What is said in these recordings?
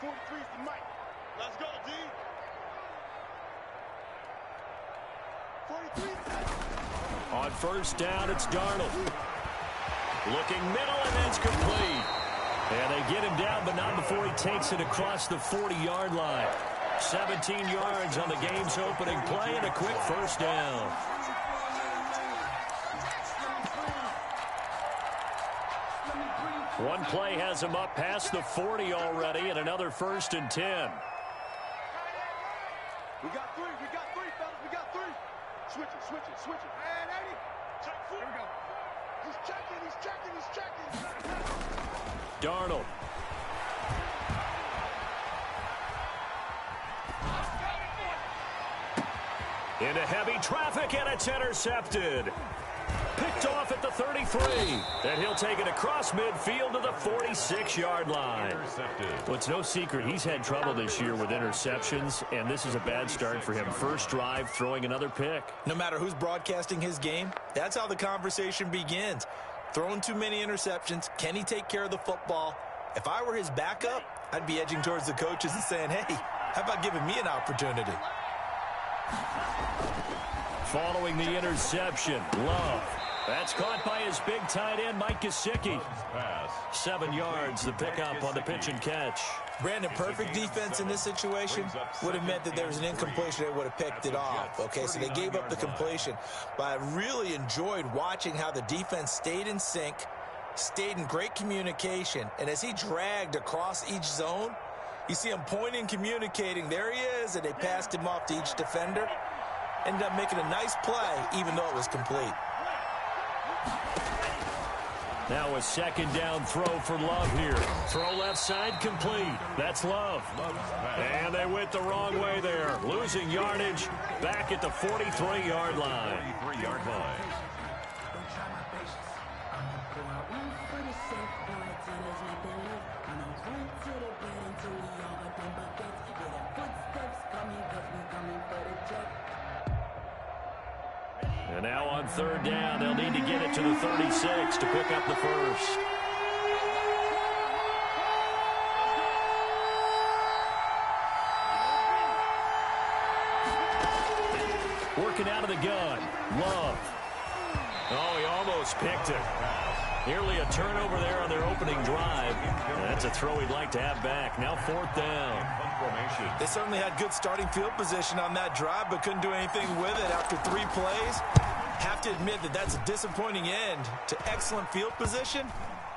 43's the mic. Let's go, D. 43. On first down, it's Darnold. Looking middle, and that's complete. And they get him down, but not before he takes it across the 40-yard line. 17 yards on the game's opening play and a quick first down. One play has him up past the 40 already, and another 1st and 10. We got three, fellas. We got three. Switch it. And 80. Check four. Here we go. He's checking. Darnold. Into heavy traffic, and it's intercepted. Picked off at the 33. And he'll take it across midfield to the 46-yard line. Well, it's no secret he's had trouble this year with interceptions, and this is a bad start for him. First drive, throwing another pick. No matter who's broadcasting his game, that's how the conversation begins. Throwing too many interceptions. Can he take care of the football? If I were his backup, I'd be edging towards the coaches and saying, hey, how about giving me an opportunity? Following the interception, Love. That's caught by his big tight end, Mike Gesicki. 7 yards, the pickup on the pitch and catch. Brandon, perfect defense in this situation would have meant that there was an incompletion that would have picked it off. Okay, so they gave up the completion. But I really enjoyed watching how the defense stayed in sync, stayed in great communication, and as he dragged across each zone, you see him pointing, communicating. There he is, and they passed him off to each defender. Ended up making a nice play, even though it was complete. Now a second down throw for Love here. Throw left side complete. That's Love. And they went the wrong way there. Losing yardage back at the 43-yard line. 43-yard line. And now on third down, they'll need to get it to the 36 to pick up the first. Working out of the gun, Love. Oh, he almost picked it. Nearly a turnover there on their opening drive. That's a throw he'd like to have back. Now 4th down. They certainly had good starting field position on that drive, but couldn't do anything with it after 3 plays. Have to admit that that's a disappointing end to excellent field position.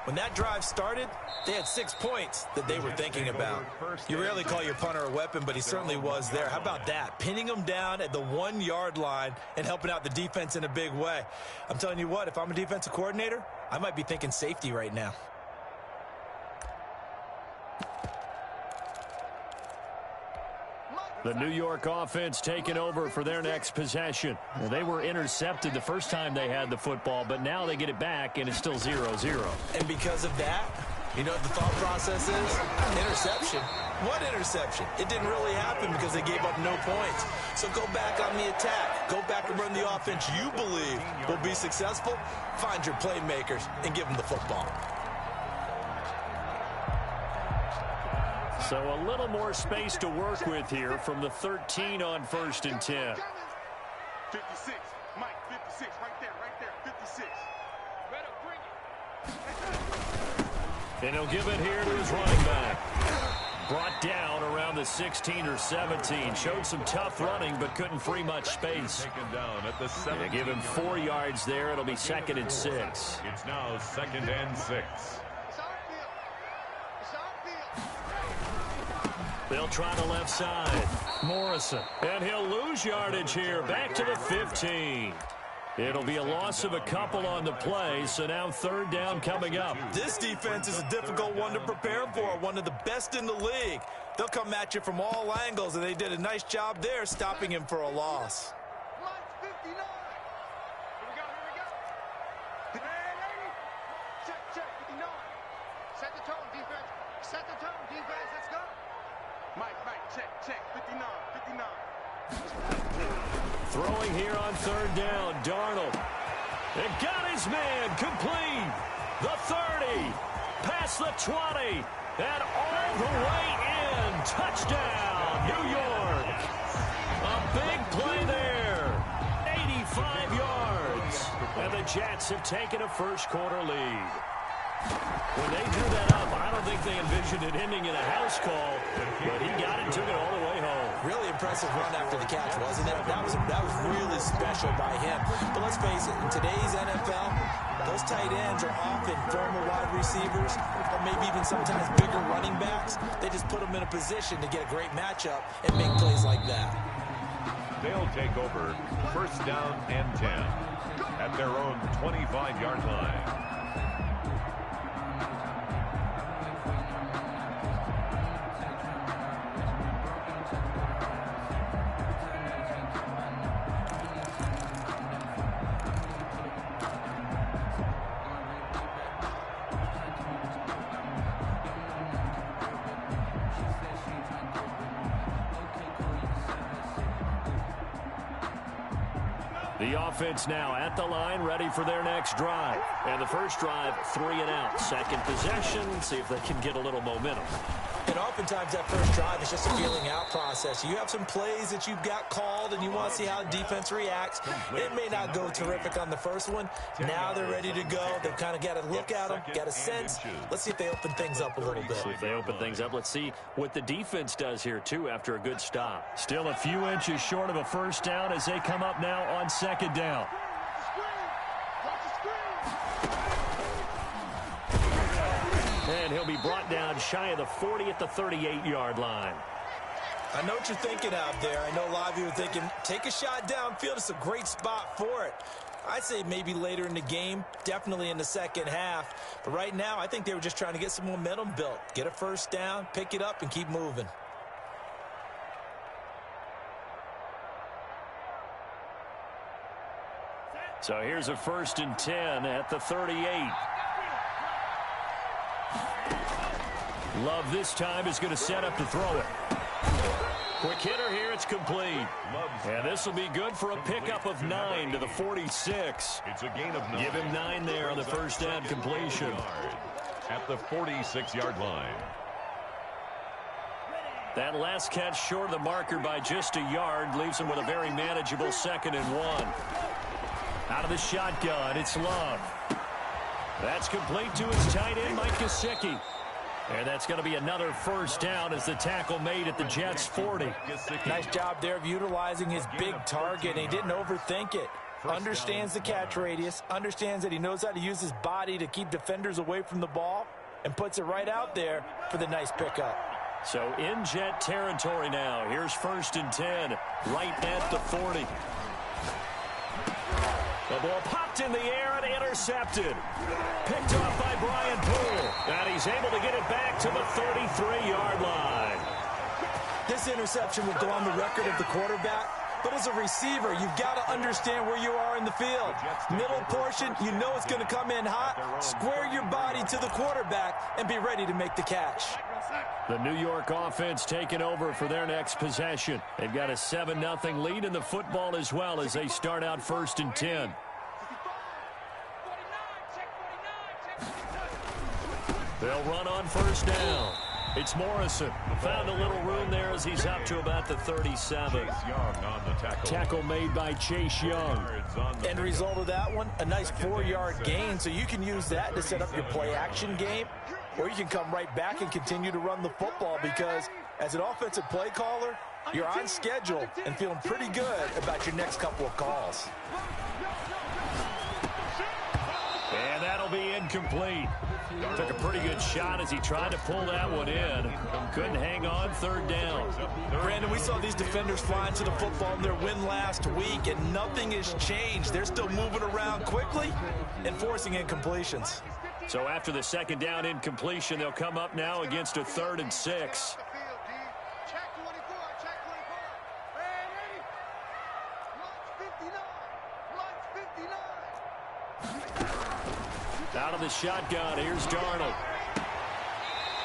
When that drive started, they had 6 points that they were thinking about. You rarely call your punter a weapon, but he certainly was there. How about that? Pinning him down at the 1-yard line and helping out the defense in a big way. I'm telling you what, if I'm a defensive coordinator, I might be thinking safety right now. The New York offense taking over for their next possession. They were intercepted the first time they had the football, but now they get it back, and it's still 0-0. And because of that, you know what the thought process is? Interception. What interception? It didn't really happen because they gave up no points. So go back on the attack. Go back and run the offense you believe will be successful. Find your playmakers and give them the football. So a little more space to work with here from the 13 on 1st and 10. 56. Mike, 56. Right there. 56. And he'll give it here to his running back. Brought down around the 16 or 17. Showed some tough running, but couldn't free much space. Taken down at the 7. Give him 4 yards there. It'll be 2nd and 6. It's now 2nd and 6. They'll try the left side. Morrison. And he'll lose yardage here. Back to the 15. It'll be a loss of a couple on the play, so now 3rd down coming up. This defense is a difficult one to prepare for, one of the best in the league. They'll come at you from all angles, and they did a nice job there stopping him for a loss. Check. 59. Throwing here on 3rd down, Darnold. And got his man complete. The 30, past the 20, and all the way and touchdown, New York. A big play there. 85 yards. And the Jets have taken a first-quarter lead. When they drew that up, I don't think they envisioned it ending in a house call, but he got it and took it all the way home. Really impressive run after the catch, wasn't it? That was really special by him. But let's face it, in today's NFL, those tight ends are often former wide receivers or maybe even sometimes bigger running backs. They just put them in a position to get a great matchup and make plays like that. They'll take over first down and 10 at their own 25-yard line. The offense now at the line, ready for their next drive. And the first drive, 3 and out. Second possession, see if they can get a little momentum. And oftentimes that first drive is just a feeling out process. You have some plays that you've got called and you want to see how the defense reacts. It may not go terrific on the first one. Now they're ready to go. They've kind of got to look at them, got a sense. Let's see if they open things up a little bit. See if they open things up. Let's see what the defense does here, too, after a good stop. Still a few inches short of a first down as they come up now on second down. And he'll be brought down shy of the 40 at the 38-yard line. I know what you're thinking out there. I know a lot of you are thinking, take a shot downfield. It's a great spot for it. I'd say maybe later in the game, definitely in the second half. But right now, I think they were just trying to get some momentum built. Get a first down, pick it up, and keep moving. So here's a 1st and 10 at the 38. Love this time is going to set up to throw it. Quick hitter here, it's complete. And this will be good for a pickup of 9 to the 46. It's a gain of 9. Give him 9 there on the first down completion. At the 46-yard line. That last catch short of the marker by just a yard leaves him with a very manageable 2nd and 1. Out of the shotgun, it's Love. That's complete to his tight end, Mike Gesicki. And that's going to be another first down as the tackle made at the Jets' 40. Nice job there of utilizing his big target. He didn't overthink it. Understands the catch radius, understands that he knows how to use his body to keep defenders away from the ball, and puts it right out there for the nice pickup. So in Jet territory now. Here's 1st and 10, right at the 40. The ball popped in the air and intercepted. Picked off by Brian Poole. And he's able to get it back to the 33-yard line. This interception will go on the record of the quarterback. But as a receiver, you've got to understand where you are in the field. Middle portion, you know it's going to come in hot. Square your body to the quarterback and be ready to make the catch. The New York offense taking over for their next possession. They've got a 7-0 lead in the football as well as they start out 1st and 10. They'll run on first down. It's Morrison. Found a little room there as he's up to about the 37. Tackle made by Chase Young. End result of that one, a nice 4-yard gain. So you can use that to set up your play-action game, or you can come right back and continue to run the football because as an offensive play caller, you're on schedule and feeling pretty good about your next couple of calls. And that'll be incomplete. Took a pretty good shot as he tried to pull that one in. Couldn't hang on, 3rd down. Brandon, we saw these defenders flying to the football in their win last week, and nothing has changed. They're still moving around quickly and forcing incompletions. So after the 2nd down incompletion, they'll come up now against a 3rd and 6. Out of the shotgun, here's Darnold.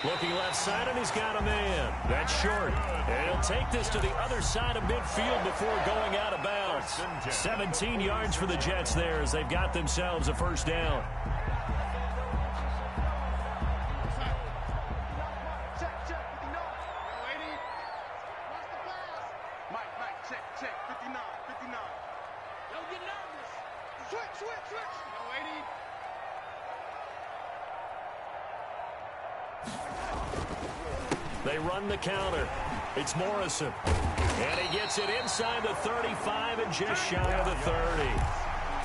Looking left side, and he's got a man. That's short. And he'll take this to the other side of midfield before going out of bounds. 17 yards for the Jets there as they've got themselves a first down. 59, 59. Don't get nervous. Switch. No, 80. They run the counter. It's Morrison. And he gets it inside the 35 and just shy of the 30.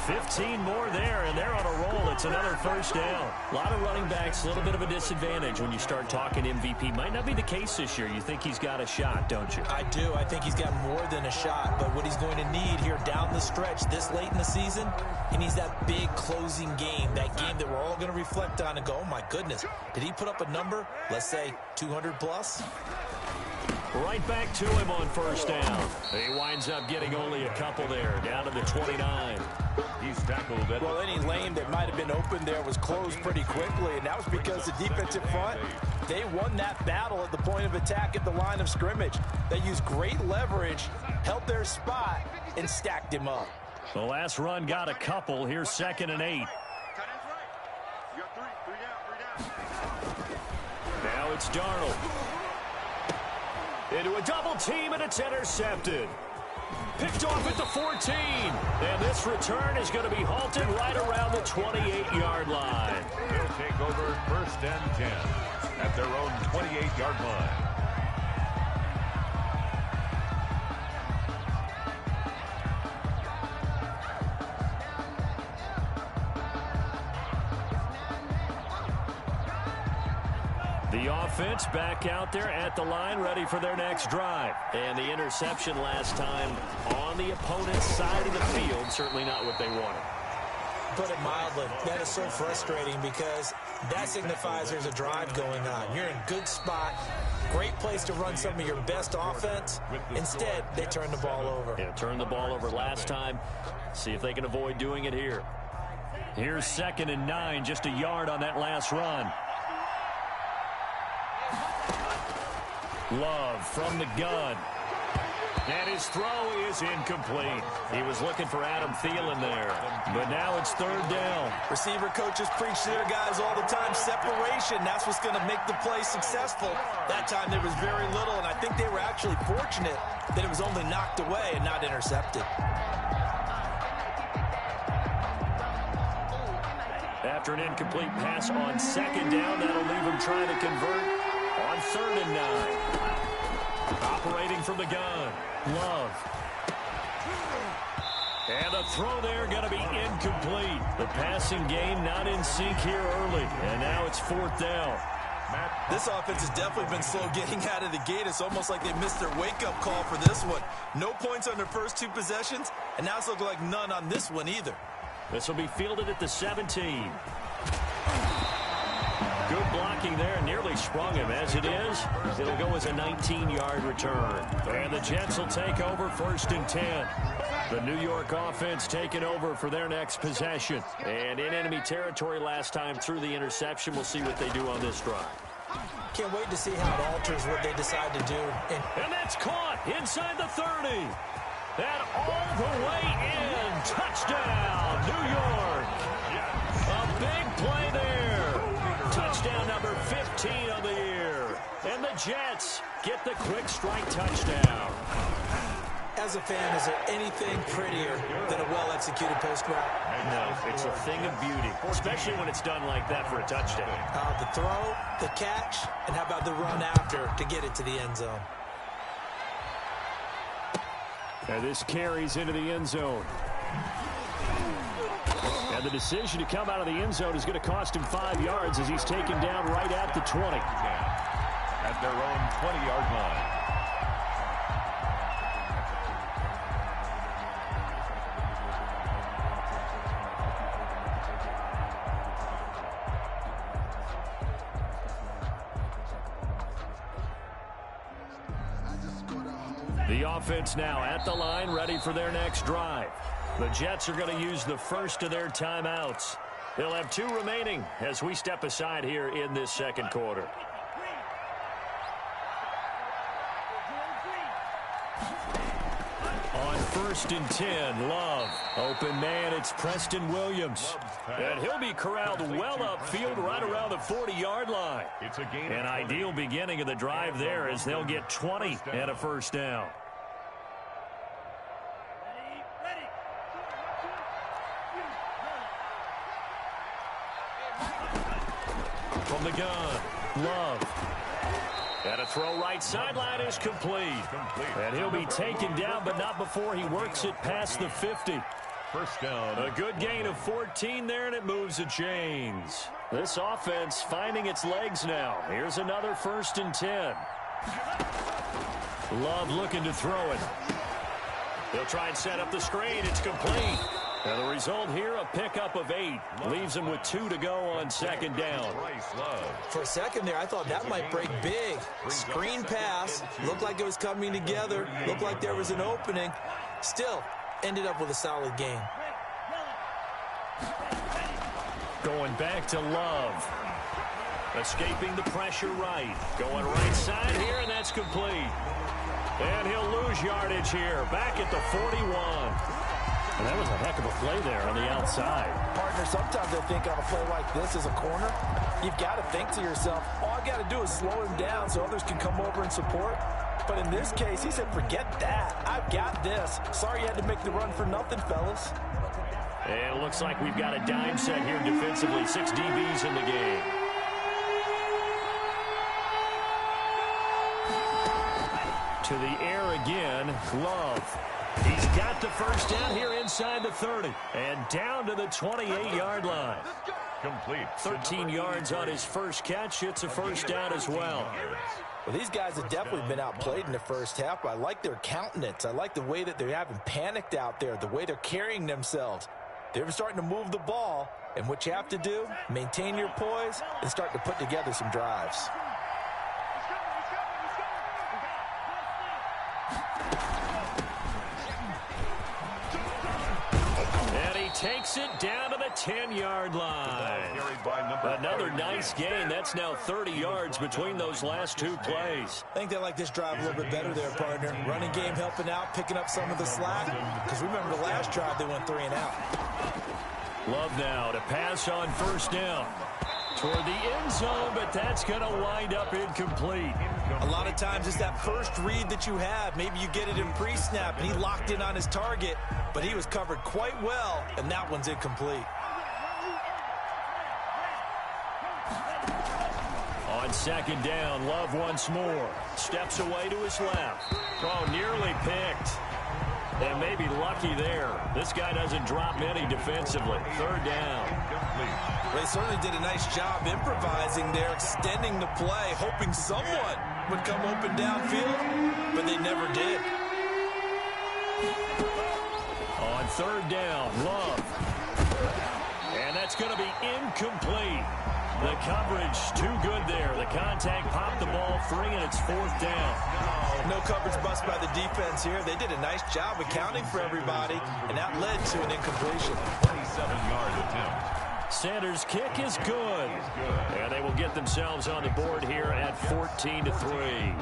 15 more there, and they're on a roll. It's another first down. A lot of running backs, a little bit of a disadvantage when you start talking MVP. Might not be the case this year. You think he's got a shot, don't you? I do. I think he's got more than a shot. But what he's going to need here down the stretch this late in the season, he needs that big closing game, that game that we're all going to reflect on and go, oh, my goodness, did he put up a number, let's say 200 plus? Right back to him on first down. He winds up getting only a couple there, down to the 29. He's tackled at well, any lane that might have been open there was closed pretty quickly, and that was because the defensive front, they won that battle at the point of attack at the line of scrimmage. They used great leverage, held their spot, and stacked him up. The last run got a couple. Here's 2nd and 8. You got three down. Now it's Darnold. Into a double team, and it's intercepted. Picked off at the 14. And this return is going to be halted right around the 28-yard line. They'll take over 1st and 10 at their own 28-yard line. The offense back out there at the line, ready for their next drive. And the interception last time on the opponent's side of the field, certainly not what they wanted. Put it mildly, that is so frustrating because that signifies there's a drive going on. You're in a good spot, great place to run some of your best offense. Instead, they turn the ball over. Yeah, turned the ball over last time. See if they can avoid doing it here. Here's 2nd and 9, just a yard on that last run. Love from the gun. And his throw is incomplete. He was looking for Adam Thielen there. But now it's 3rd down. Receiver coaches preach to their guys all the time. Separation, that's what's going to make the play successful. That time there was very little, and I think they were actually fortunate that it was only knocked away and not intercepted. After an incomplete pass on 2nd down, that'll leave him trying to convert on 3rd and 9. Operating from the gun, Love. And the throw there going to be incomplete. The passing game not in sync here early. And now it's 4th down. This offense has definitely been slow getting out of the gate. It's almost like they missed their wake-up call for this one. No points on their first 2 possessions, and now it's looking like none on this one either. This will be fielded at the 17. Good blocking there, nearly sprung him. As it is, it'll go as a 19-yard return. And the Jets will take over 1st and 10. The New York offense taking over for their next possession. And in enemy territory last time through the interception. We'll see what they do on this drive. Can't wait to see how it alters what they decide to do. And that's caught inside the 30. And all the way in. Touchdown, New York. A big play there. Touchdown number 15 of the year. And the Jets get the quick strike touchdown. As a fan, is there anything prettier than a well-executed post route? No, it's a thing of beauty, especially when it's done like that for a touchdown. The throw, the catch, and how about the run after to get it to the end zone? And this carries into the end zone. And the decision to come out of the end zone is going to cost him 5 yards as he's taken down right at the 20. At their own 20-yard line. The offense now at the line, ready for their next drive. The Jets are going to use the first of their timeouts. They'll have 2 remaining as we step aside here in this 2nd quarter. On 1st and 10, Love. Open man, it's Preston Williams. And he'll be corralled well upfield right around the 40-yard line. It's a gain. An ideal beginning of the drive there as they'll get 20 and a first down. From the gun, Love. And a throw right sideline is complete. And he'll be taken down, but not before he works it past the 50. First down. A good gain of 14 there, and it moves the chains. This offense finding its legs now. Here's another 1st and 10. Love looking to throw it. He'll try and set up the screen. It's complete. And the result here, a pickup of 8. Leaves him with 2 to go on 2nd down. For a second there, I thought that might break big. Screen pass. Looked like it was coming together. Looked like there was an opening. Still, ended up with a solid gain. Going back to Love. Escaping the pressure right. Going right side here, and that's complete. And he'll lose yardage here. Back at the 41. And that was a heck of a play there on the outside. Partner, sometimes I think on a play like this as a corner, you've got to think to yourself, all I've got to do is slow him down so others can come over and support. But in this case, he said, forget that. I've got this. Sorry you had to make the run for nothing, fellas. And it looks like we've got a dime set here defensively. 6 DBs in the game. To the air again, Love. He's got the first down here inside the 30. And down to the 28-yard line. Complete. 13 yards on his first catch. It's a first down as well. Well, these guys have definitely been outplayed in the first half, but I like their countenance. I like the way that they haven't panicked out there, the way they're carrying themselves. They're starting to move the ball, and what you have to do, maintain your poise and start to put together some drives. Takes it down to the 10-yard line. Another nice gain. That's now 30 yards between those last 2 plays. I think they like this drive a little bit better there, partner. Running game helping out, picking up some of the slack. Because remember the last drive, they went 3 and out. Love now to pass on first down. Toward the end zone, but that's going to wind up incomplete. A lot of times it's that first read that you have. Maybe you get it in pre-snap, and he locked in on his target, but he was covered quite well, and that one's incomplete. On 2nd down, Love once more. Steps away to his left. Oh, nearly picked. And maybe lucky there. This guy doesn't drop any defensively. 3rd down. They certainly did a nice job improvising there, extending the play, hoping someone would come open downfield, but they never did. On 3rd down, Love. And that's going to be incomplete. The coverage too good there. The contact popped the ball free, and it's 4th down. No coverage bust by the defense here. They did a nice job accounting for everybody, and that led to an incompletion. 27-yard attempt. Sanders' kick is good. And they will get themselves on the board here at 14-3.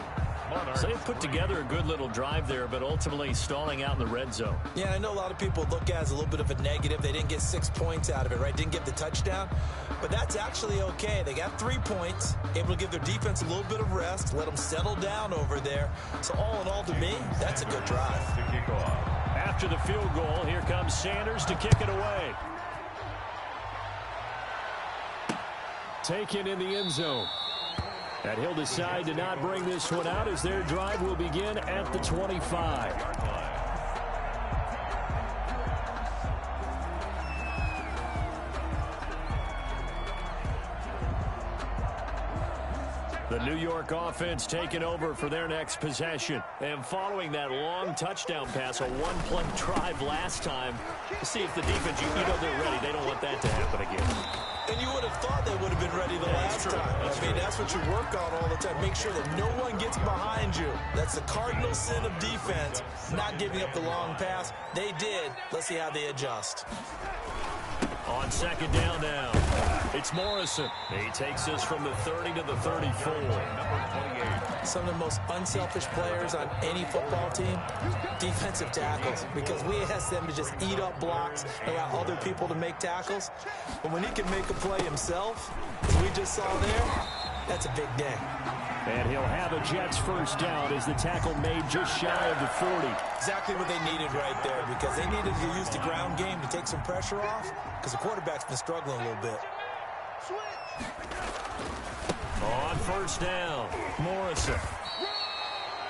So they put together a good little drive there, but ultimately stalling out in the red zone. Yeah, I know a lot of people look at it as a little bit of a negative. They didn't get 6 points out of it, right? Didn't get the touchdown. But that's actually okay. They got 3 points, able to give their defense a little bit of rest, let them settle down over there. So all in all, to me, that's a good drive. To kick off. After the field goal, here comes Sanders to kick it away. Taken in the end zone. And he'll decide to not bring this one out as their drive will begin at the 25. The New York offense taking over for their next possession. And following that long touchdown pass, a one-play drive last time, to see if the defense, you know they're ready. They don't want that to happen again. And you would have thought they would have been ready the last time. That's what you work on all the time. Make sure that no one gets behind you. That's the cardinal sin of defense, not giving up the long pass. They did. Let's see how they adjust. On 2nd down now, it's Morrison. He takes us from the 30 to the 34. Some of the most unselfish players on any football team, defensive tackles, because we ask them to just eat up blocks and allow other people to make tackles. But when he can make a play himself, as we just saw there, that's a big day. And he'll have a Jets first down as the tackle made just shy of the 40. Exactly what they needed right there, because they needed to use the ground game to take some pressure off, because the quarterback's been struggling a little bit. On first down, Morrison.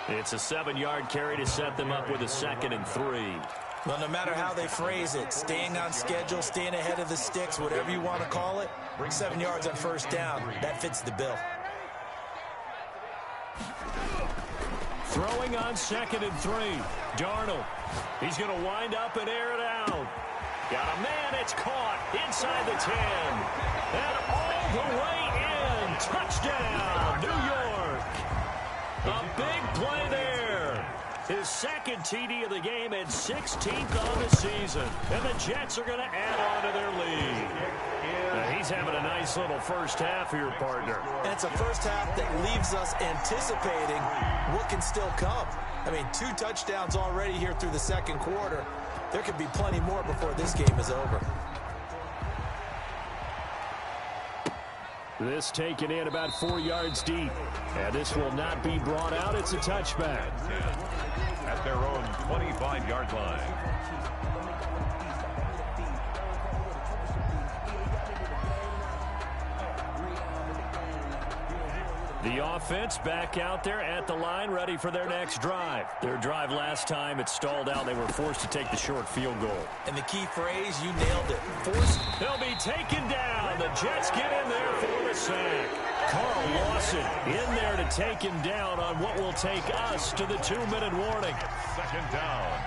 It's a 7-yard carry to set them up with a 2nd and 3. Well, no matter how they phrase it, staying on schedule, staying ahead of the sticks, whatever you want to call it, 7 yards on first down, that fits the bill. Throwing on 2nd and 3. Darnold. He's going to wind up and air it out. Got a man. It's caught inside the 10. And all the way in. Touchdown, New York. A big play there. His 2nd TD of the game and 16th on the season. And the Jets are going to add on to their lead. Now, he's having a nice little first half here, partner. And it's a first half that leaves us anticipating what can still come. I mean, 2 touchdowns already here through the 2nd quarter. There could be plenty more before this game is over. This taken in about 4 yards deep. And this will not be brought out. It's a touchback. At their own 25-yard line. The offense back out there at the line, ready for their next drive. Their drive last time, it stalled out. They were forced to take the short field goal. And the key phrase, you nailed it. Forced. They'll be taken down. The Jets get in there for the sack. Carl Lawson in there to take him down on what will take us to the 2-minute warning. 2nd down.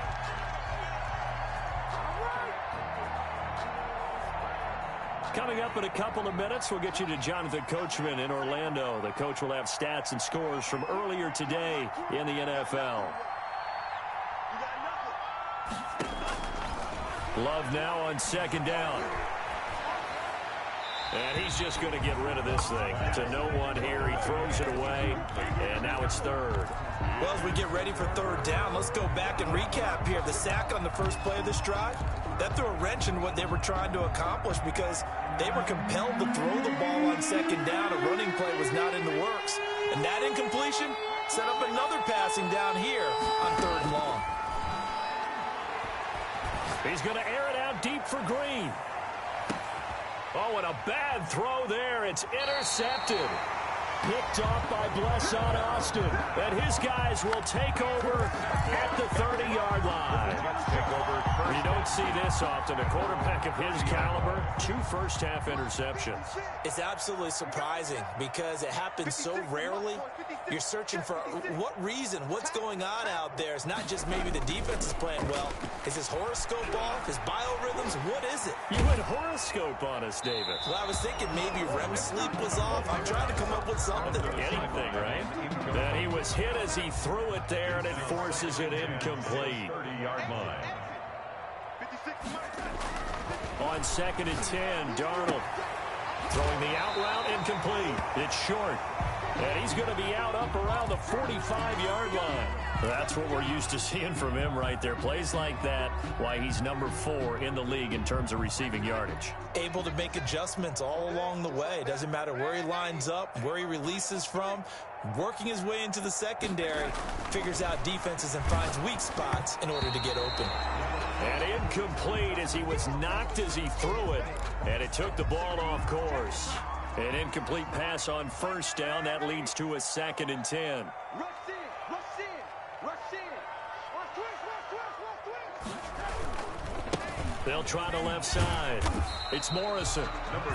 Coming up in a couple of minutes, we'll get you to Jonathan Coachman in Orlando. The coach will have stats and scores from earlier today in the NFL. Love now on 2nd down. And he's just going to get rid of this thing. To no one here. He throws it away. And now it's 3rd. Well, as we get ready for 3rd down, let's go back and recap here. The sack on the first play of this drive, that threw a wrench in what they were trying to accomplish because they were compelled to throw the ball on 2nd down. A running play was not in the works. And that incompletion set up another passing down here on 3rd and long. He's going to air it out deep for Green. Oh, and a bad throw there. It's intercepted. Picked off by Blesson Austin. And his guys will take over at the 30-yard line. You don't see this often. A quarterback of his caliber, 2 first-half interceptions. It's absolutely surprising because it happens so rarely. You're searching for what reason, what's going on out there. It's not just maybe the defense is playing well. Is his horoscope off? His biorhythms? What is it? You went horoscope on us, David. Well, I was thinking maybe REM sleep was off. I'm trying to come up with something. Anything, right? Then he was hit as he threw it there, and it forces it incomplete. 30-yard line. On 2nd and 10, Darnold throwing the out route, incomplete. It's short. And he's going to be out up around the 45-yard line. That's what we're used to seeing from him right there. Plays like that, why he's number 4 in the league in terms of receiving yardage. Able to make adjustments all along the way. Doesn't matter where he lines up, where he releases from. Working his way into the secondary, figures out defenses and finds weak spots in order to get open. And incomplete as he was knocked as he threw it. And it took the ball off course. An incomplete pass on first down. That leads to a 2nd and 10. They'll try the left side. It's Morrison.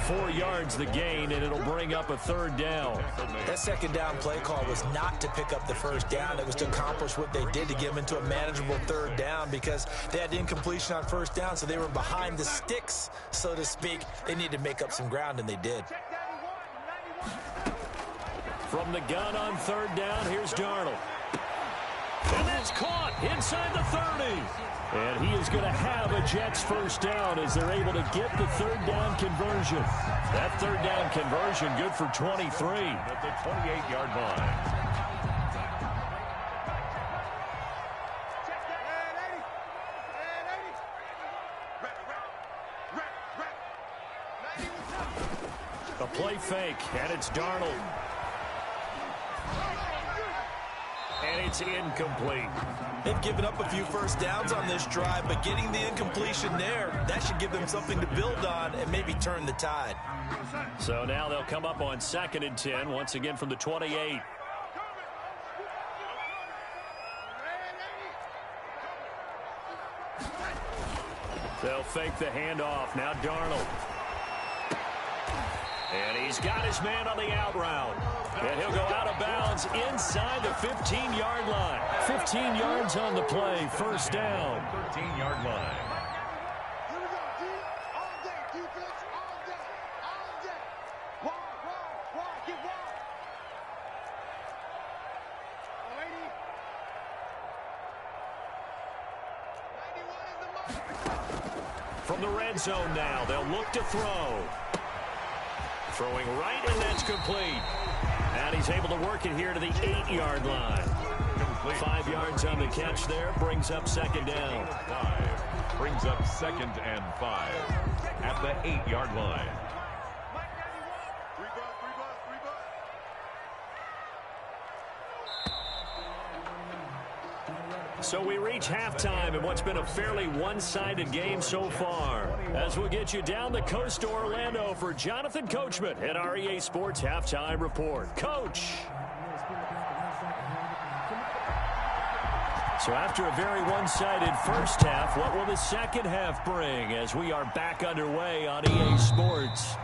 4 yards the gain, and it'll bring up a 3rd down. That 2nd down play call was not to pick up the first down. It was to accomplish what they did to get them into a manageable 3rd down because they had incompletion on first down, so they were behind the sticks, so to speak. They needed to make up some ground, and they did. From the gun on 3rd down, here's Darnold. And that's caught inside the 30. And he is going to have a Jets first down as they're able to get the 3rd down conversion. That 3rd down conversion good for 23. At the 28-yard line. A play fake, and it's Darnold. And it's incomplete. They've given up a few first downs on this drive, but getting the incompletion there, that should give them something to build on and maybe turn the tide. So now they'll come up on 2nd and 10, once again from the 28. They'll fake the handoff. Now Darnold. And he's got his man on the out route. And he'll go out of bounds inside the 15-yard line. 15 yards on the play. First down. 13-yard line. Here we go, D. All day. Defense all day. All day. Wide. Get wide. 80. 91 is the mark. From the red zone now, they'll look to throw. Throwing right, and that's complete. And he's able to work it here to the 8-yard line. Complete. 5 yards on the catch there. Brings up 2nd down. 5. Brings up 2nd and 5 at the 8-yard line. So we reach halftime in what's been a fairly one-sided game so far. As we'll get you down the coast to Orlando for Jonathan Coachman at our EA Sports Halftime Report. Coach! So after a very one-sided first half, what will the second half bring as we are back underway on EA Sports?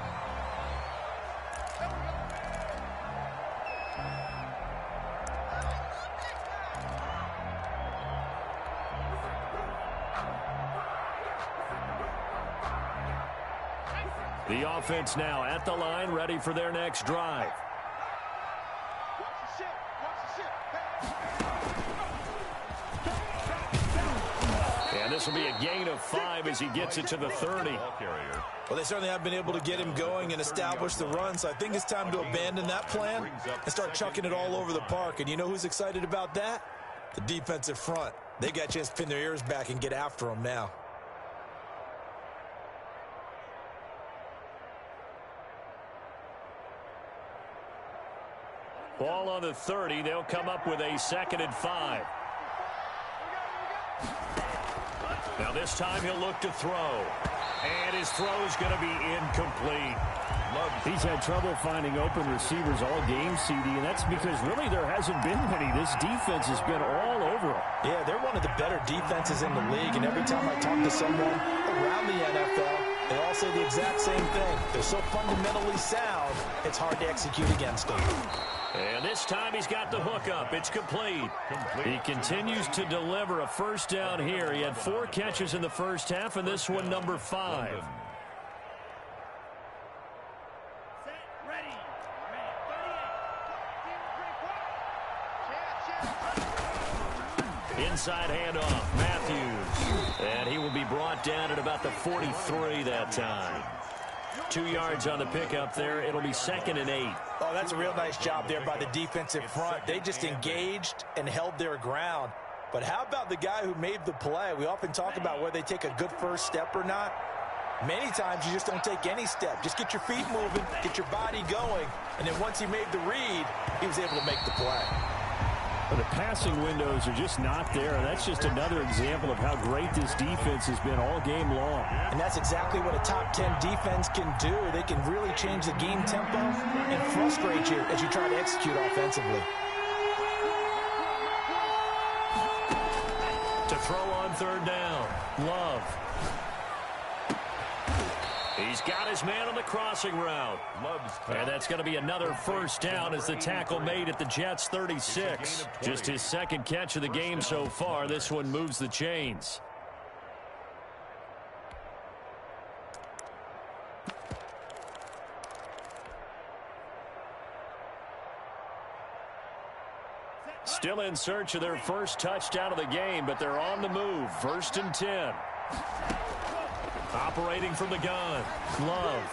The offense now at the line, ready for their next drive. And this will be a gain of 5 as he gets it to the 30. Well, they certainly have been able to get him going and establish the run, so I think it's time to abandon that plan and start chucking it all over the park. And you know who's excited about that? The defensive front. They got a chance to pin their ears back and get after him now. Ball on the 30. They'll come up with a 2nd and 5. Now this time he'll look to throw. And his throw's going to be incomplete. He's had trouble finding open receivers all game, CD, and that's because really there hasn't been many. This defense has been all over him. Yeah, they're one of the better defenses in the league, and every time I talk to someone around the NFL, they all say the exact same thing. They're so fundamentally sound, it's hard to execute against them. And this time he's got the hook up. It's complete. He continues to deliver a first down here. He had 4 catches in the first half, and this one number 5. Inside handoff, Matthews. And he will be brought down at about the 43 that time. 2 yards on the pickup there. It'll be 2nd and 8. Oh, that's a real nice job there by the defensive front. They just engaged and held their ground. But how about the guy who made the play? We often talk about whether they take a good first step or not. Many times you just don't take any step. Just get your feet moving, get your body going, and then once he made the read, he was able to make the play. But the passing windows are just not there. That's just another example of how great this defense has been all game long. And that's exactly what a top 10 defense can do. They can really change the game tempo and frustrate you as you try to execute offensively. To throw on 3rd down, Love. He's got his man on the crossing route. And that's going to be another first down as the tackle made at the Jets' 36. Just his 2nd catch of the game so far. This one moves the chains. Still in search of their first touchdown of the game, but they're on the move. 1st and 10. Operating from the gun, Love.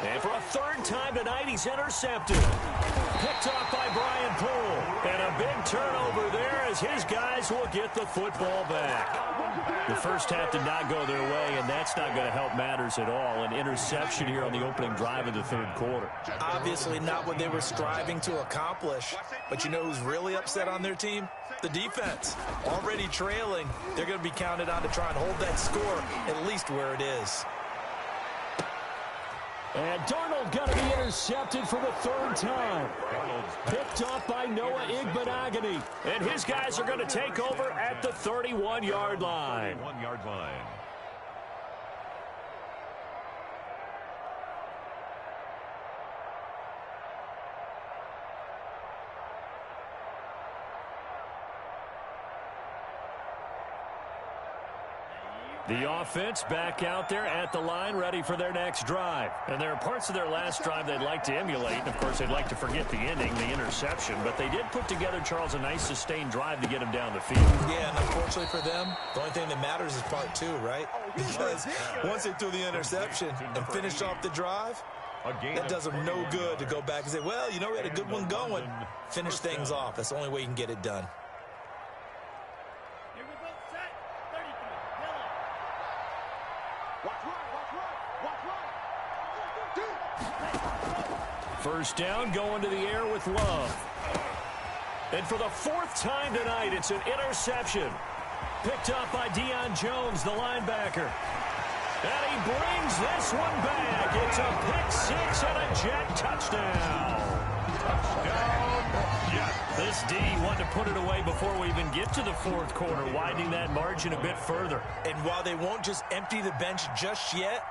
And for a 3rd time tonight, he's intercepted. Picked off by Brian Poole. And a big turnover there as his guys will get the football back. The first half did not go their way, and that's not going to help matters at all. An interception here on the opening drive of the third quarter. Obviously not what they were striving to accomplish. But you know who's really upset on their team? The defense. Already trailing. They're going to be counted on to try and hold that score at least where it is. And Darnold going to be intercepted for the third time. Picked off by Noah Igbinoghene. And his guys are going to take over at the 31-yard line. 31-yard line. The offense back out there at the line, ready for their next drive. And there are parts of their last drive they'd like to emulate. And, of course, they'd like to forget the ending, the interception. But they did put together, Charles, a nice sustained drive to get him down the field. Yeah, and unfortunately for them, the only thing that matters is part two, right? Because once they threw the interception and finished off the drive, that does them no good to go back and say, well, you know, we had a good one going. Finish things off. That's the only way you can get it done. First down, going to the air with Love. And for the fourth time tonight, it's an interception. Picked up by Deion Jones, the linebacker. And he brings this one back. It's a pick six and a Jet touchdown. This D wanted to put it away before we even get to the fourth quarter, widening that margin a bit further. And while they won't just empty the bench just yet,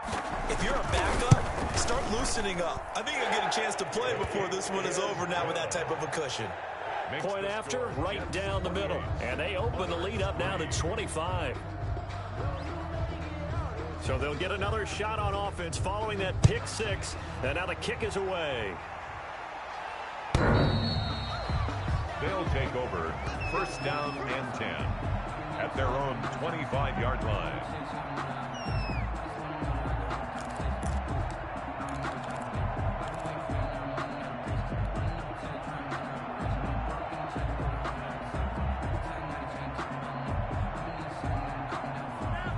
if you're a backup, start loosening up. I think you'll get a chance to play before this one is over now with that type of a cushion. Point after, right down the middle. And they open the lead up now to 25. So they'll get another shot on offense following that pick six. And now the kick is away. They'll take over first down and 10 at their own 25-yard line.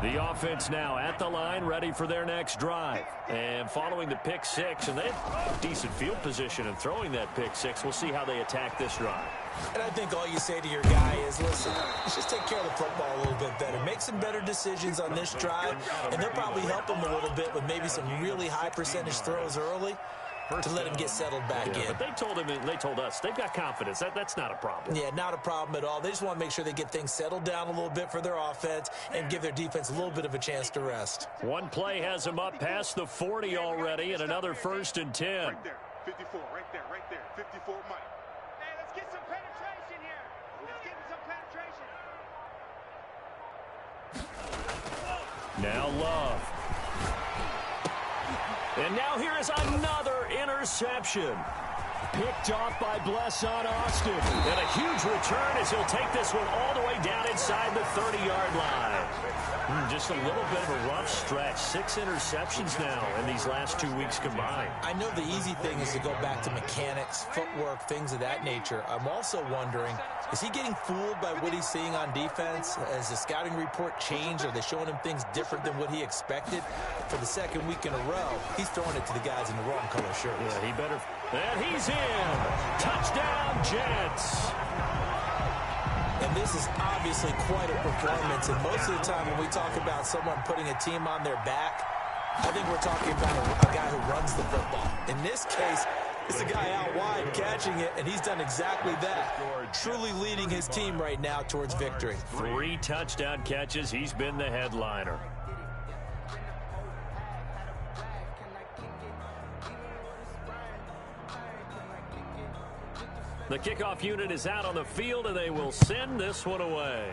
The offense now at the line, ready for their next drive. And following the pick six, and they have decent field position in throwing that pick six. We'll see how they attack this drive. And I think all you say to your guy is, listen, let's just take care of the football a little bit better. Make some better decisions on this drive, and they'll probably help him a little bit with maybe some really high percentage throws early to let him get settled back in. But they told him, they told us, they've got confidence. That's not a problem. Yeah, not a problem at all. They just want to make sure they get things settled down a little bit for their offense and give their defense a little bit of a chance to rest. One play has them up past the 40 already, and another 1st and 10. Right there, 54, right there, 54 Mike. Hey, let's get some penetration here. Let's get some penetration. Now Love. And now here is another interception. Picked off by Blesson Austin. And a huge return as he'll take this one all the way down inside the 30-yard line. Just a little bit of a rough stretch. 6 interceptions now in these last 2 weeks combined. I know the easy thing is to go back to mechanics, footwork, things of that nature. I'm also wondering, is he getting fooled by what he's seeing on defense? Has the scouting report changed? Are they showing him things different than what he expected? For the second week in a row, he's throwing it to the guys in the wrong color shirts. Yeah, he better. And he's in. Touchdown, Jets. And this is obviously quite a performance. And most of the time when we talk about someone putting a team on their back, I think we're talking about a guy who runs the football. In this case, it's a guy out wide catching it, and he's done exactly that. Truly leading his team right now towards victory. 3 touchdown catches. He's been the headliner. The kickoff unit is out on the field, and they will send this one away.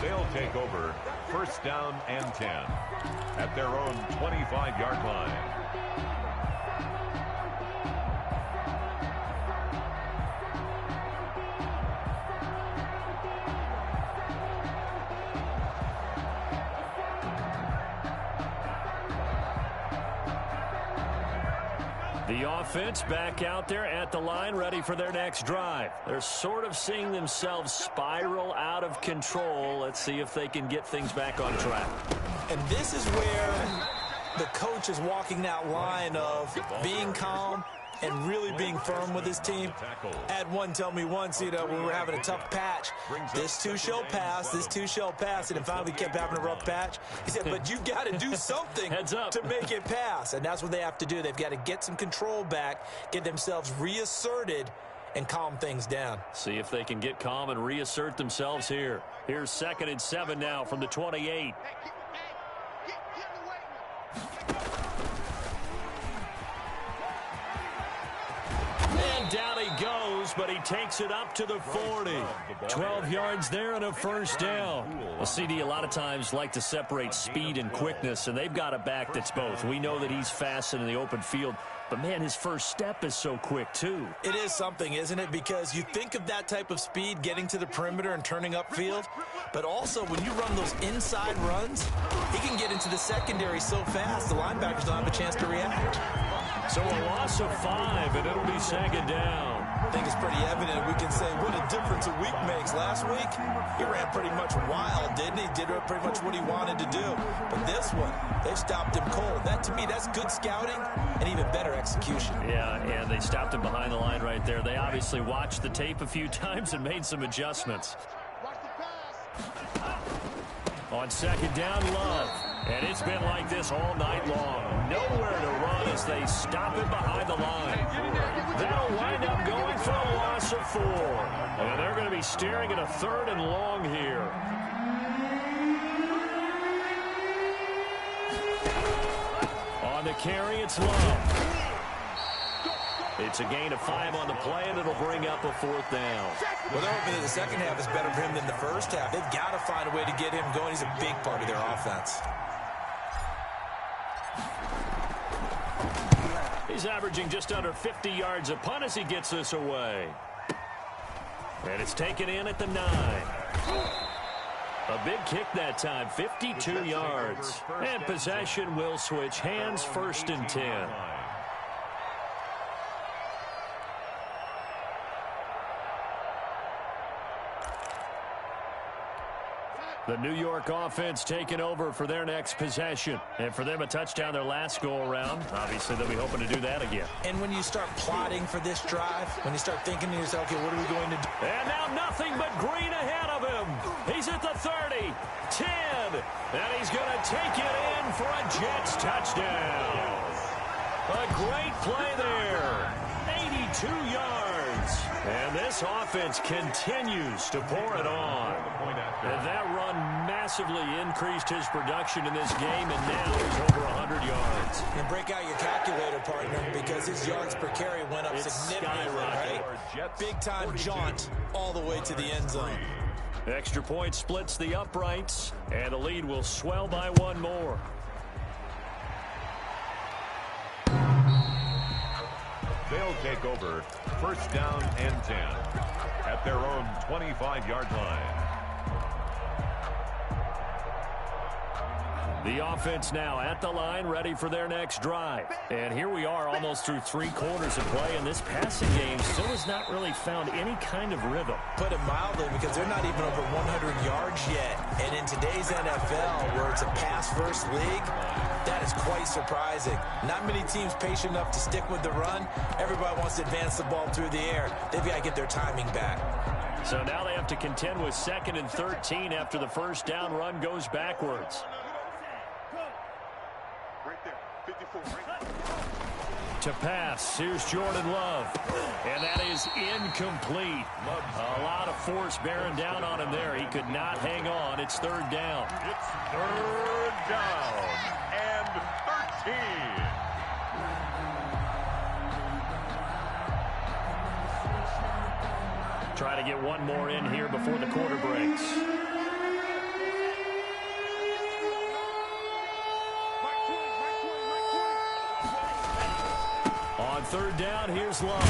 They'll take over first down and 10 at their own 25-yard line. The offense back out there at the line, ready for their next drive. They're sort of seeing themselves spiral out of control. Let's see if they can get things back on track. And this is where the coach is walking that line of being calm and really being firm with his team. Had one tell me once, when we were having a tough patch, this too shall pass, this too shall pass, and then finally we kept having a rough patch. He said, but you got to do something to make it pass, and that's what they have to do. They've got to get some control back, get themselves reasserted, and calm things down. See if they can get calm and reassert themselves here. Here's 2nd and 7 now from the 28. And down he goes, but he takes it up to the 40. 12 yards there and a first down. Well, CD a lot of times like to separate speed and quickness, and they've got a back that's both. We know that he's fast in the open field, but, man, his first step is so quick, too. It is something, isn't it? Because you think of that type of speed getting to the perimeter and turning upfield, but also when you run those inside runs, he can get into the secondary so fast the linebackers don't have a chance to react. So a loss of 5, and it'll be 2nd down. I think it's pretty evident. We can say what a difference a week makes. Last week, he ran pretty much wild, didn't he? Did pretty much what he wanted to do. But this one, they stopped him cold. That, to me, that's good scouting and even better execution. Yeah, and they stopped him behind the line right there. They obviously watched the tape a few times and made some adjustments. On 2nd down, Love. And it's been like this all night long. Nowhere to run as they stop him behind the line. That'll wind up going for a loss of 4. And they're going to be staring at a 3rd and long here. On the carry, it's Love. It's a gain of 5 on the play, and it'll bring up a 4th down. Well, they're hoping that the second half is better for him than the first half. They've got to find a way to get him going. He's a big part of their offense. He's averaging just under 50 yards a punt as he gets this away. And it's taken in at the 9. A big kick that time, 52 yards. And possession will switch hands, 1st and 10. The New York offense taking over for their next possession. And for them, a touchdown their last go-around. Obviously, they'll be hoping to do that again. And when you start plotting for this drive, when you start thinking to yourself, okay, what are we going to do? And now nothing but green ahead of him. He's at the 30, 10, and he's going to take it in for a Jets touchdown. A great play there. 82 yards. And this offense continues to pour it on. And that run massively increased his production in this game, and now he's over 100 yards. And break out your calculator, partner, because his yards per carry went up significantly, right? Big-time jaunt all the way to the end zone. Extra point splits the uprights, and the lead will swell by 1 more. They'll take over 1st down and 10 at their own 25-yard line. The offense now at the line, ready for their next drive. And here we are almost through 3 quarters of play, and this passing game still has not really found any kind of rhythm. Put it mildly, because they're not even over 100 yards yet. And in today's NFL, where it's a pass-first league, that is quite surprising. Not many teams patient enough to stick with the run. Everybody wants to advance the ball through the air. They've got to get their timing back. So now they have to contend with 2nd and 13 after the 1st down run goes backwards. To pass, here's Jordan Love. And that is incomplete. A lot of force bearing down on him there. He could not hang on. It's 3rd down. It's 3rd down and 13. Try to get one more in here before the quarter breaks. On 3rd down, here's Love.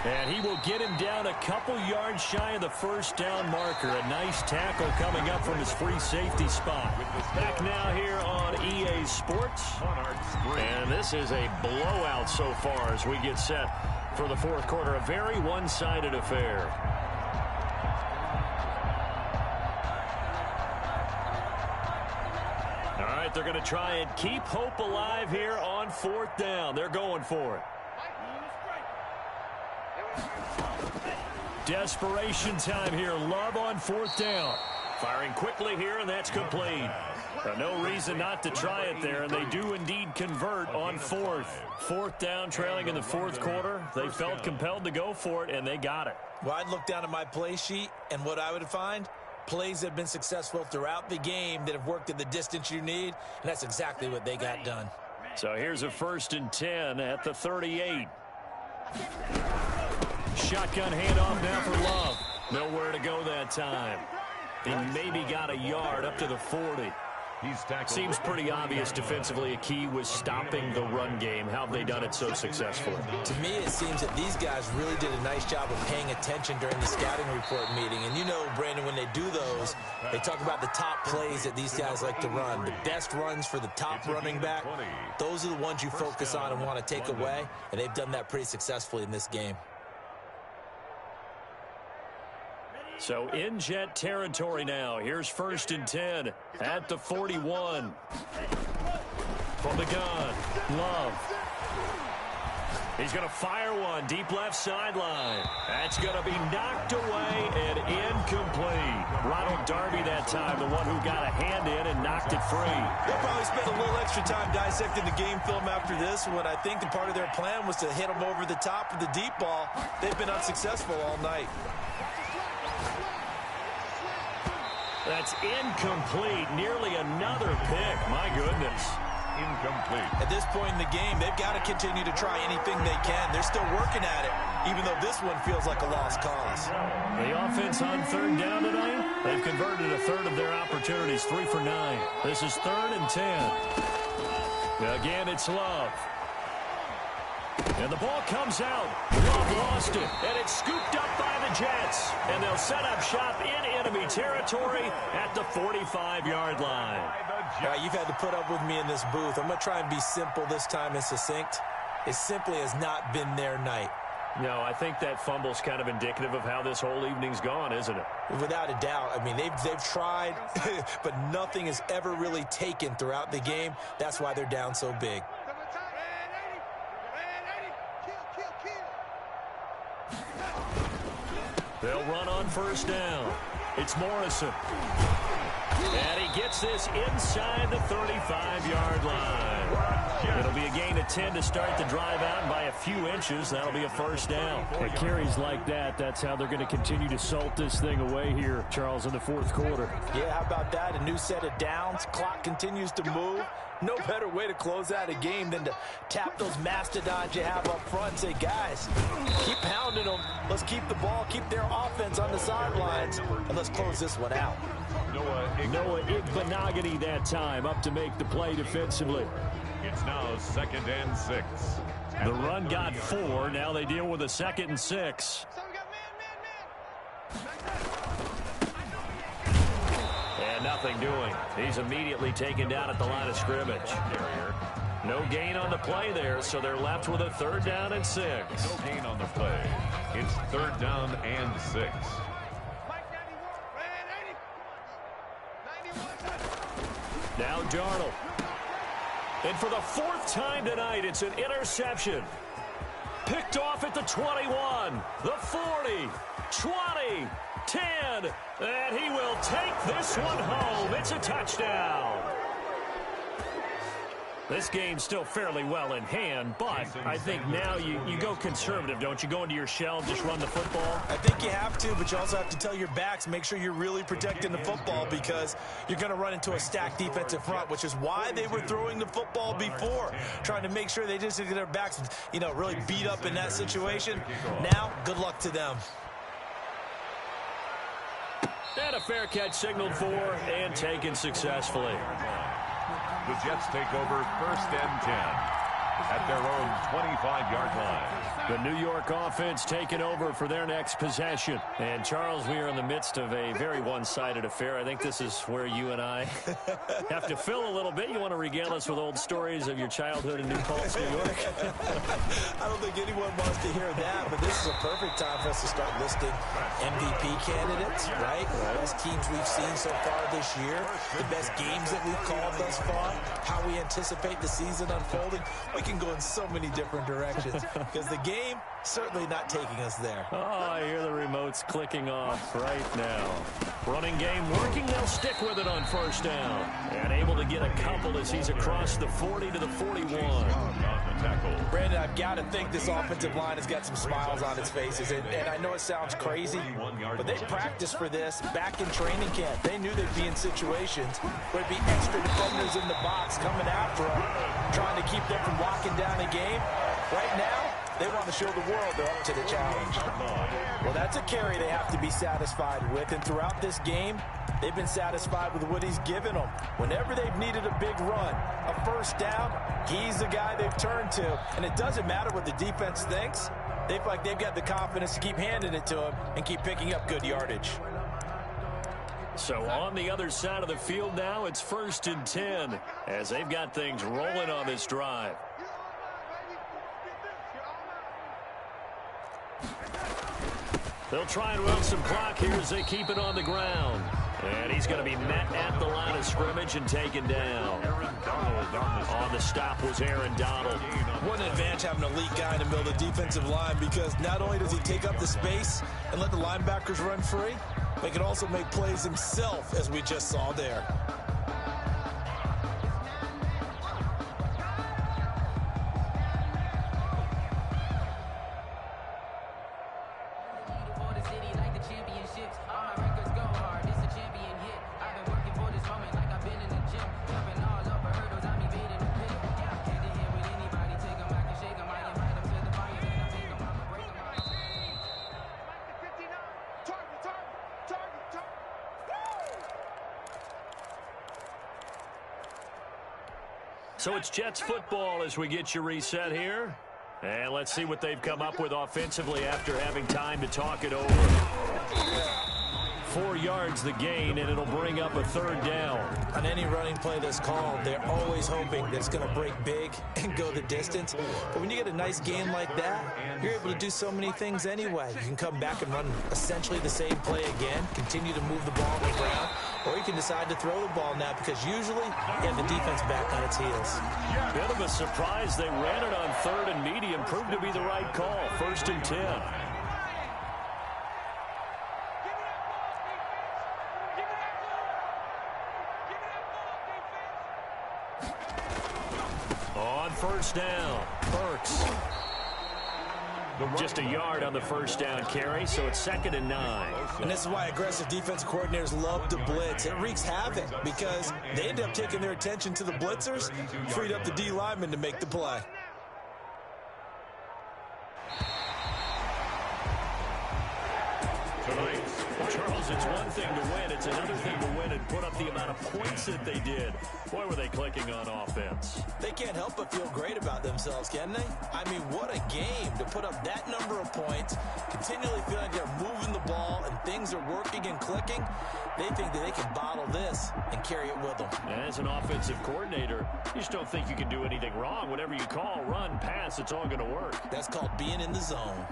And he will get him down a couple yards shy of the first down marker. A nice tackle coming up from his free safety spot. Back now here on EA Sports. And this is a blowout so far as we get set for the fourth quarter. A very one-sided affair. All right, they're going to try and keep hope alive here on fourth down. They're going for it. Desperation time here. Love on fourth down. Firing quickly here, and that's complete. No reason not to try it there, and they do indeed convert on fourth. Fourth down, trailing in the fourth quarter. They felt compelled to go for it, and they got it. Well, I'd look down at my play sheet, and what I would find, plays that have been successful throughout the game that have worked at the distance you need, and that's exactly what they got done. So here's a 1st and 10 at the 38. Shotgun handoff now for Love. Nowhere to go that time. He maybe got a yard up to the 40. Seems pretty obvious defensively a key was stopping the run game. How have they done it so successfully? To me, it seems that these guys really did a nice job of paying attention during the scouting report meeting. And you know, Brandon, when they do those, they talk about the top plays that these guys like to run. The best runs for the top running back, those are the ones you focus on and want to take away. And they've done that pretty successfully in this game. So in Jet territory now. Here's 1st and 10 at the 41. From the gun, Love. He's going to fire one deep left sideline. That's going to be knocked away and incomplete. Ronald Darby that time, the one who got a hand in and knocked it free. They'll probably spend a little extra time dissecting the game film after this. What I think the part of their plan was to hit them over the top of the deep ball. They've been unsuccessful all night. That's incomplete. Nearly another pick. My goodness. Incomplete. At this point in the game, they've got to continue to try anything they can. They're still working at it, even though this one feels like a lost cause. The offense on 3rd down tonight, they've converted a third of their opportunities, 3 for 9. This is 3rd and 10. Again, it's Love. And the ball comes out. Love lost it, and it's scooped up by the Jets. And they'll set up shop in enemy territory at the 45-yard line. All right, you've had to put up with me in this booth. I'm going to try and be simple this time and succinct. It simply has not been their night. No, I think that fumble's kind of indicative of how this whole evening's gone, isn't it? Without a doubt. I mean, they've tried, but nothing has ever really taken throughout the game. That's why they're down so big. They'll run on 1st down. It's Morrison. And he gets this inside the 35-yard line. It'll be a gain of 10 to start the drive out, and by a few inches, that'll be a 1st down. It carries like that. That's how they're going to continue to salt this thing away here, Charles, in the fourth quarter. Yeah, how about that? A new set of downs. Clock continues to move. No better way to close out a game than to tap those mastodons you have up front and say, guys, keep pounding them. Let's keep the ball, keep their offense on the sidelines, and let's close this one out. Noah Igbinoghene that time up to make the play defensively. It's now 2nd and 6. The run got 4. Now they deal with a 2nd and 6. And nothing doing. He's immediately taken down at the line of scrimmage. No gain on the play there, so they're left with a 3rd down and 6. No gain on the play. It's 3rd down and 6. Now Darnold. And for the 4th time tonight, it's an interception. Picked off at the 21, the 40, 20, 10, and he will take this one home. It's a touchdown. This game's still fairly well in hand, but I think now you go conservative, don't you? Go into your shell, just run the football. I think you have to, but you also have to tell your backs, make sure you're really protecting the football because you're going to run into a stacked defensive front, which is why they were throwing the football before, trying to make sure they just get their backs, really beat up in that situation. Now, good luck to them. And a fair catch signaled for and taken successfully. The Jets take over 1st and 10. at their own 25-yard line. The New York offense taking over for their next possession. And, Charles, we are in the midst of a very one-sided affair. I think this is where you and I have to fill a little bit. You want to regale us with old stories of your childhood in New Paltz, New York? I don't think anyone wants to hear that, but this is a perfect time for us to start listing MVP candidates, right? The best teams we've seen so far this year, the best games that we've called thus far, how we anticipate the season unfolding. We can go in so many different directions because the game certainly not taking us there. Oh, I hear the remotes clicking off right now. Running game working. They'll stick with it on first down. And able to get a couple as he's across the 40 to the 41. Brandon, I've got to think this offensive line has got some smiles on its faces. And I know it sounds crazy, but they practiced for this back in training camp. They knew they'd be in situations where it'd be extra defenders in the box coming after them, trying to keep them from locking down a game. Right now, they want to show the world they're up to the challenge. Well, that's a carry they have to be satisfied with. And throughout this game, they've been satisfied with what he's given them. Whenever they've needed a big run, a first down, he's the guy they've turned to. And it doesn't matter what the defense thinks. They feel like they've got the confidence to keep handing it to him and keep picking up good yardage. So on the other side of the field now, it's 1st and 10 as they've got things rolling on this drive. They'll try and run some clock here as they keep it on the ground. And he's going to be met at the line of scrimmage and taken down. On the stop was Aaron Donald. What an advantage having an elite guy in the middle of the defensive line, because not only does he take up the space and let the linebackers run free, but he can also make plays himself, as we just saw there. So it's Jets football as we get you reset here. And let's see what they've come up with offensively after having time to talk it over. 4 yards the gain, and it'll bring up a 3rd down. On any running play that's called, they're always hoping that it's going to break big and go the distance. But when you get a nice game like that, you're able to do so many things anyway. You can come back and run essentially the same play again, continue to move the ball on the ground, or you can decide to throw the ball now because usually you have the defense back on its heels. Bit of a surprise. They ran it on 3rd and medium. Proved to be the right call. 1st and 10. On first down, Burks. Just a yard on the first down carry, so it's 2nd and 9. And this is why aggressive defense coordinators love to blitz. It wreaks havoc because they end up taking their attention to the blitzers, freed up the D lineman to make the play. Charles, it's one thing to win. It's another thing to win and put up the amount of points that they did. Boy, were they clicking on offense. They can't help but feel great about themselves, can they? I mean, what a game to put up that number of points, continually feeling like they're moving the ball and things are working and clicking. They think that they can bottle this and carry it with them. As an offensive coordinator, you just don't think you can do anything wrong. Whatever you call, run, pass, it's all going to work. That's called being in the zone.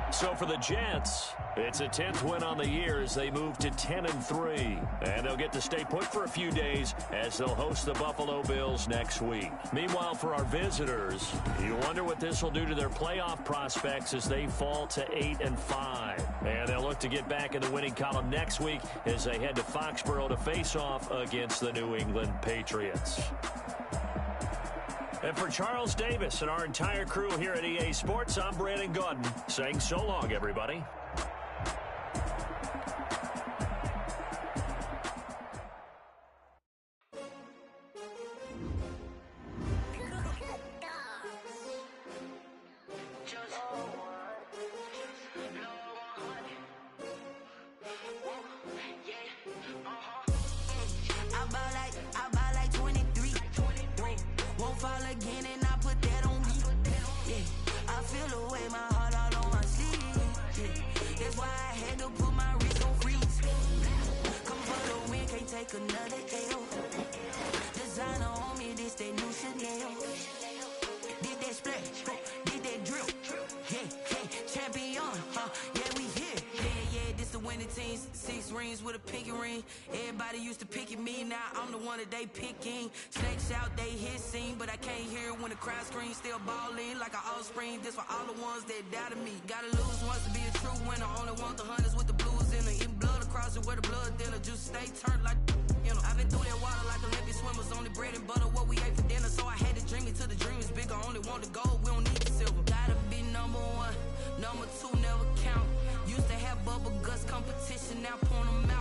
So for the Jets, it's a 10th win on the year as they move to 10-3. And they'll get to stay put for a few days as they'll host the Buffalo Bills next week. Meanwhile, for our visitors, you wonder what this will do to their playoff prospects as they fall to 8-5. And they'll look to get back in the winning column next week as they head to Foxborough to face off against the New England Patriots. And for Charles Davis and our entire crew here at EA Sports, I'm Brandon Gaudin saying so long, everybody. I ball like 23. Won't fall feel the way, my heart all on my sleeve. Yeah. That's why I had to put my wrist on freeze. Come for the win, can't take another L. Designer on me, this that new Chanel. Did that splash, did that drip. Yeah, champion, yeah, we here. Yeah, this the winning team. 6 rings with a pinky ring. Everybody used to pick at me, now I'm the one that they picking. Snakes out, they hit scene, but I can't hear it when the crowd screams. Still balling like an offspring. This for all the ones that doubted me. Gotta lose once to be a true winner. Only want the hunters with the blues in it. Eating blood across it where the blood thinner. Just stay turned like, you know. I've been through that water like Olympic swimmers. Only bread and butter, what we ate for dinner. So I had to dream it till the dream is bigger. Only want the gold, we don't need the silver. Gotta be number 1, number 2 never count. Used to have bubble guts competition, now point them out.